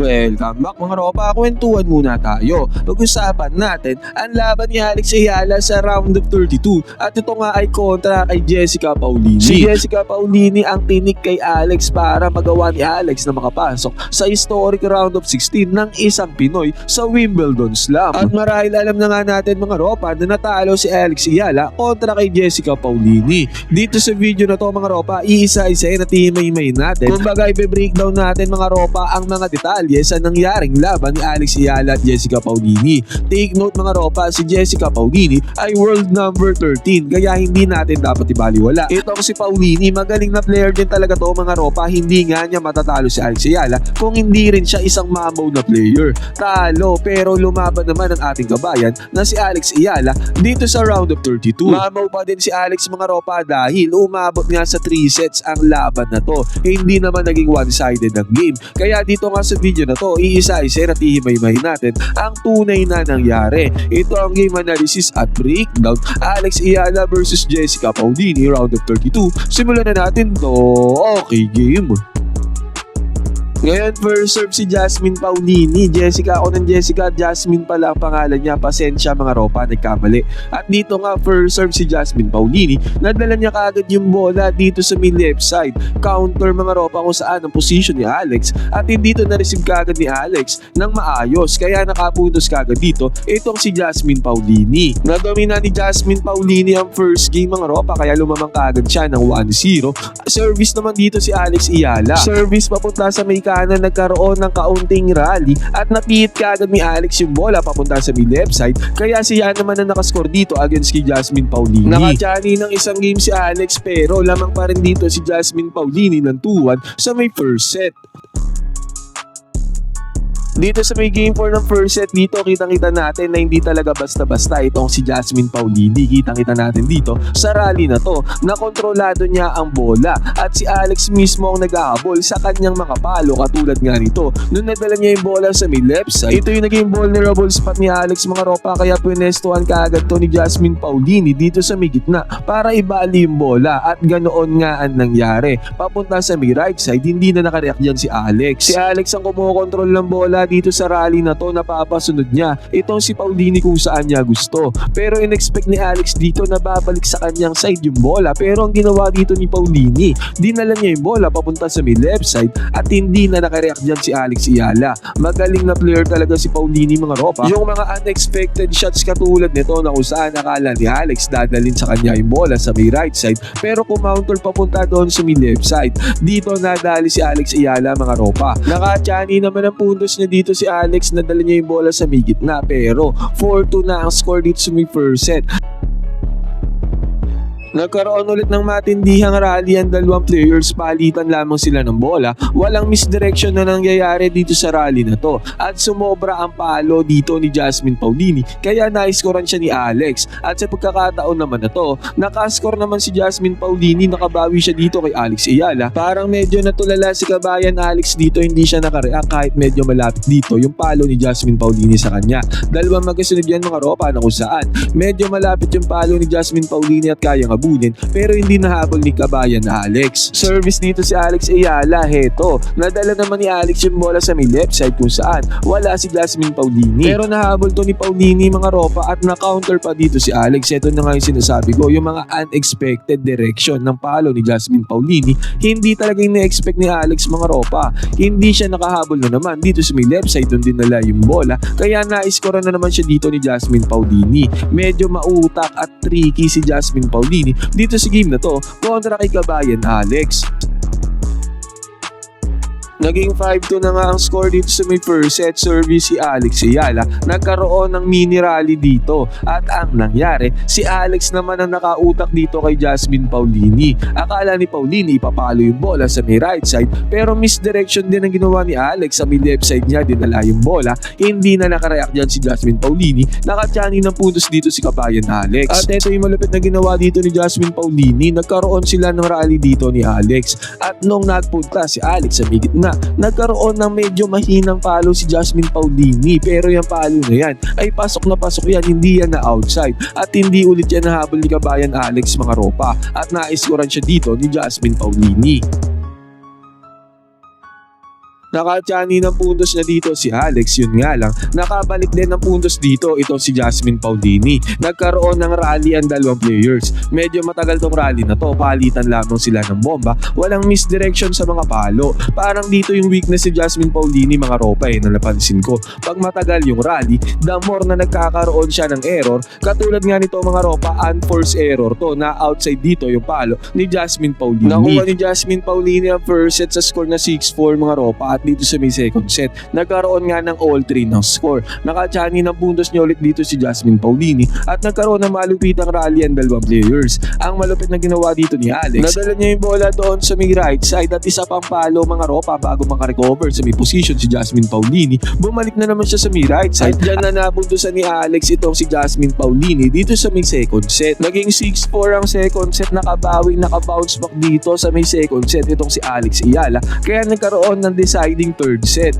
Welcome back mga ropa, kwentuhan muna tayo. Pag-usapan natin ang laban ni Alex Ayala sa round of 32 at ito nga ay kontra kay Jessica Paulini. Si Jessica Paulini ang tinik kay Alex para magawa ni Alex na makapasok sa historic round of 16 ng isang Pinoy sa Wimbledon Slam. At marahil alam na nga natin mga ropa na natalo si Alex Ayala kontra kay Jessica Paulini. Dito sa video na to mga ropa, iisa-isa na timay-may natin. Kumbaga i-breakdown natin mga ropa ang mga detalye sa nangyaring laban ni Alex Ayala at Jessica Paulini. Take note mga ropa, si Jessica Paulini ay world number 13 kaya hindi natin dapat ibaliwala. Itong si Paulini, magaling na player din talaga to mga ropa, hindi nga niya matatalo si Alex Ayala kung hindi rin siya isang mamaw na player. Talo pero lumaban naman ang ating kabayan na si Alex Ayala dito sa round of 32. Mamaw pa din si Alex mga ropa dahil umabot nga sa 3 sets ang laban na to. Hindi naman naging one-sided ang game. Kaya dito nga sa video na to, iisa-isa na tihimay-may natin ang tunay na nangyari. Ito ang game analysis at breakdown. Alex Ayala versus Jessica Paulini, round of 32. Simulan na natin to. Okay, game. Ngayon, first serve si Jasmine Paulini. Jessica, ako ng Jessica, Jasmine pala ang pangalan niya. Pasensya mga ropa, nagkamali. At dito nga, first serve si Jasmine Paulini. Nadala niya kaagad yung bola dito sa may left side. Counter mga ropa kung saan ang position ni Alex. At hindi dito na-receive kaagad ni Alex ng maayos. Kaya nakapuntos kaagad dito itong si Jasmine Paulini. Nadomina ni Jasmine Paulini ang first game mga ropa, kaya lumamang kaagad siya ng 1-0. Service naman dito si Alex Ayala. Service papunta sa may na nagkaroon ng kaunting rally at napihit kaagad ni Alex yung bola papunta sa may left side, kaya siya naman na nakascore dito against kay Jasmine Paulini. Nakachani ng isang game si Alex pero lamang pa rin dito si Jasmine Paulini ng 2-1 sa may first set. Dito sa may game 4 ng first set, dito kitang-kita natin na hindi talaga basta-basta itong si Jasmine Paulini. Kitang-kita natin dito sa rally na to na kontrolado niya ang bola at si Alex mismo ang naghahabol sa kanyang mga palo katulad nga nito. Nung nadala niya yung bola sa may left side, ito yung naging vulnerable spot ni Alex mga ropa, kaya pinestuhan kaagad to ni Jasmine Paulini dito sa may gitna para ibali yung bola at ganoon nga ang nangyari. Papunta sa may right side, hindi na nakareact dyan si Alex. Si Alex ang kumukontrol ng bola dito sa rally na to, napapasunod niya itong si Paulini kung saan niya gusto. Pero in-expect ni Alex dito na babalik sa kanyang side yung bola, pero ang ginawa dito ni Paulini, dinala niya yung bola papunta sa may left side at hindi na nakareact dyan si Alex Ayala. Magaling na player talaga si Paulini mga ropa. Yung mga unexpected shots katulad nito na kung saan akala ni Alex dadalin sa kanya yung bola sa may right side pero kumounter papunta doon sa may left side. Dito nadali si Alex Ayala mga ropa. Nakachani naman ang puntos niya dito si Alex, nadala niya yung bola sa may gitna pero 4-2 na ang score dito sa may first set. Nagkaroon ulit ng matindihang rally ang dalawang players, palitan lamang sila ng bola. Walang misdirection na nangyayari dito sa rally na to at sumobra ang palo dito ni Jasmine Paulini kaya na-scorean siya ni Alex. At sa pagkakataon naman na to, nakascore naman si Jasmine Paulini, nakabawi siya dito kay Alex Ayala. Parang medyo natulala si kabayan Alex dito, hindi siya nakareact kahit medyo malapit dito yung palo ni Jasmine Paulini sa kanya. Dalawang magkasunod yan mga ropa na kung saan medyo malapit yung palo ni Jasmine Paulini at kayang pero hindi nahabol ni kabayan na Alex. Service dito si Alex Ayala. Heto, nadala naman ni Alex yung bola sa may left side kung saan wala si Jasmine Paulini. Pero nahabol to ni Paulini mga ropa at na-counter pa dito si Alex. Ito na nga yung sinasabi ko, yung mga unexpected direction ng palo ni Jasmine Paulini. Hindi talaga yung na-expect ni Alex mga ropa. Hindi siya nakahabol na naman dito sa may left side, doon din nala yung bola. Kaya na-score na naman siya dito ni Jasmine Paulini. Medyo mautak at tricky si Jasmine Paulini dito sa game na to kontra kay kabayan Alex. Naging 5-2 na nga ang score dito sa may first set. Service si Alex Ayala. Nagkaroon ng mini rally dito. At ang nangyari, si Alex naman ang nakautak dito kay Jasmine Paulini. Akala ni Paulini ipapalo yung bola sa may right side pero misdirection din ang ginawa ni Alex. Sa may left side niya dinala yung bola. Hindi na nakareact dyan si Jasmine Paulini. Nakachani ng puntos dito si kabayan Alex. At ito yung malapit na ginawa dito ni Jasmine Paulini. Nagkaroon sila ng rally dito ni Alex. At nung nagpunta si Alex sa may gitna, nagkaroon ng medyo mahinang palo si Jasmine Paulini pero yung palo na yan ay pasok na pasok yan, hindi yan na outside at hindi ulit yan nahabol ni kabayan Alex mga ropa at na-scorean siya dito ni Jasmine Paulini. Nakatyani ng puntos na dito si Alex, yun nga lang, nakabalik din ng puntos dito ito si Jasmine Paulini. Nagkaroon ng rally ang dalawang players. Medyo matagal tong rally na to, palitan lamang sila ng bomba, walang misdirection sa mga palo. Parang dito yung weakness si Jasmine Paulini mga ropa na napansin ko. Pag matagal yung rally, the more na nagkakaroon siya ng error, katulad nga nito mga ropa, unforced error to na outside dito yung palo ni Jasmine Paulini. Nakuha ni Jasmine Paulini ang first set sa score na 6-4 mga ropa, at dito sa may second set, nagkaroon nga ng all 3 ng score. Nakatyani ng puntos niya ulit dito si Jasmine Paulini at nagkaroon ng malupitang rally ang dalawang players. Ang malupit na ginawa dito ni Alex, nadala niya yung bola doon sa may right side at isa pang palo mga ropa bago makarecover sa may position si Jasmine Paulini. Bumalik na naman siya sa may right side at dyan na napuntusan ni Alex itong si Jasmine Paulini dito sa may second set. Naging 6-4 ang second set, nakabounce back dito sa may second set itong si Alex Ayala, kaya nagkaroon ng deciding third set.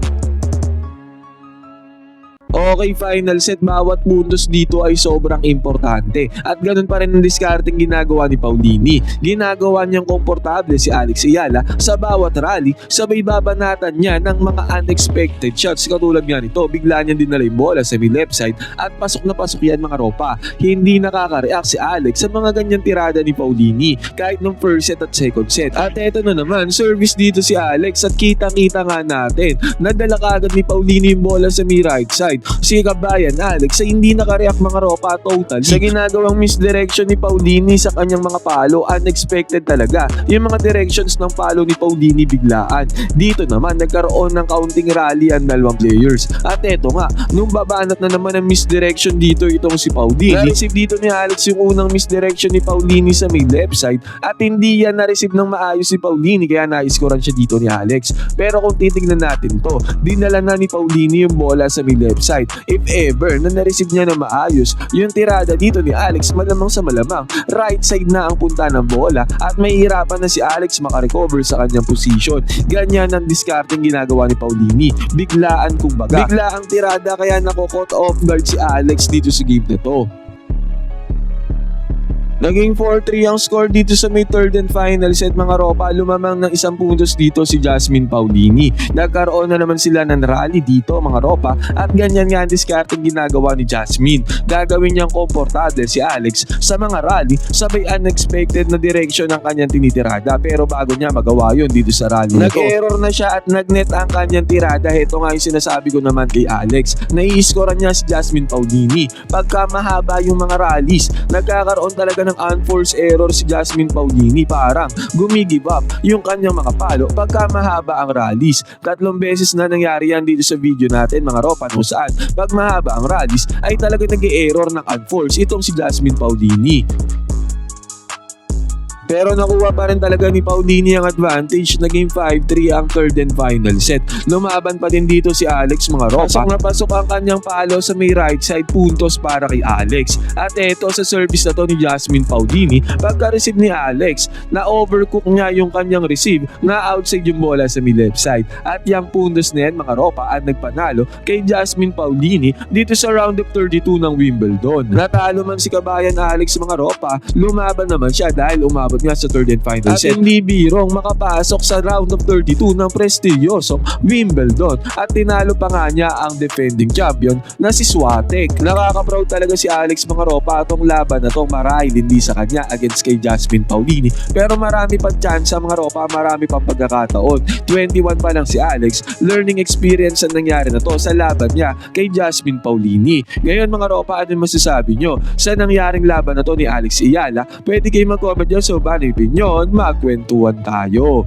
Okay, final set, bawat puntos dito ay sobrang importante at ganun pa rin ang discarding ginagawa ni Paulini. Ginagawa niyang komportable si Alex Ayala sa bawat rally, sabay babanatan niya ng mga unexpected shots. Katulad nga nito, bigla niyang dinala yung bola sa may left side at pasok na pasok yan mga ropa. Hindi nakaka-react si Alex sa mga ganyang tirada ni Paulini kahit nung first set at second set. At eto na naman, service dito si Alex at kitang-kita nga natin, nadala kaagad ni Paulini yung bola sa may right side. Si kabayan Alex ay hindi nakareact mga ropa totally sa ginagawang misdirection ni Paulini sa kanyang mga palo. Unexpected talaga yung mga directions ng palo ni Paulini, biglaan. Dito naman nagkaroon ng counting rally ang dalawang players. At eto nga, nung babanat na naman ang misdirection dito itong si Paulini, na-receive dito ni Alex yung unang misdirection ni Paulini sa may left side at hindi yan na-receive ng maayos si Paulini, kaya na-scorean siya dito ni Alex. Pero kung titignan natin to, dinala na ni Paulini yung bola sa may left side. If ever na na-receive niya na maayos yung tirada dito ni Alex, malamang sa malamang right side na ang punta ng bola at may hirapan na si Alex makarecover sa kanyang position. Ganyan ang discarding ginagawa ni Paulini, biglaan kumbaga. Biglaang tirada, kaya nako-caught off guard si Alex dito sa game na to. Naging 4-3 ang score dito sa may third and final set mga ropa. Lumamang ng isang puntos dito si Jasmine Paulini. Nagkaroon na naman sila ng rally dito mga ropa at ganyan nga ang discarding ginagawa ni Jasmine. Gagawin niyang komportable si Alex sa mga rally, sabay unexpected na direction ng kanyang tinitirada. Pero bago niya magawa yun dito sa rally na to, nag-error na siya at nagnet ang kanyang tirada. Ito nga yung sinasabi ko naman kay Alex, nai-scorean niya si Jasmine Paulini. Pagka mahaba yung mga rallies, nagkakaroon talaga ng unforced error si Jasmine Paulini, parang gumigive up yung kanyang mga palo pagka mahaba ang rallies. 3 beses na nangyari yan dito sa video natin mga ropa, kung saan pag mahaba ang rallies ay talaga nag-e-error ng unforced itong si Jasmine Paulini. Pero nakuha pa rin talaga ni Paulini ang advantage. Naging 5-3 ang third and final set. Lumaban pa din dito si Alex mga ropa. Pasok na pasok ang kanyang palo sa may right side, puntos para kay Alex. At eto sa service na to ni Jasmine Paulini, pagka-receive ni Alex, na overcook niya yung kanyang receive, na outside yung bola sa may left side. At yung puntos na yan mga ropa ang nagpanalo kay Jasmine Paulini dito sa round of 32 ng Wimbledon. Natalo man si kabayan Alex mga ropa, lumaban naman siya dahil umabot nga sa third and final set. At hindi birong makapasok sa round of 32 ng prestigyosong Wimbledon at tinalo pa nga niya ang defending champion na si Swiatek. Nakaka-proud talaga si Alex mga ropa atong laban na to, marahil hindi sa kanya against kay Jasmine Paulini, pero marami pang chance mga ropa, marami pang pagkakataon. 21 pa lang si Alex, learning experience ang nangyari na to sa laban niya kay Jasmine Paulini. Ngayon mga ropa, ano masasabi nyo sa nangyaring laban na to ni Alex Ayala? Pwede kayo mag-comment dyan, so bali opinion, magkwentuhan tayo.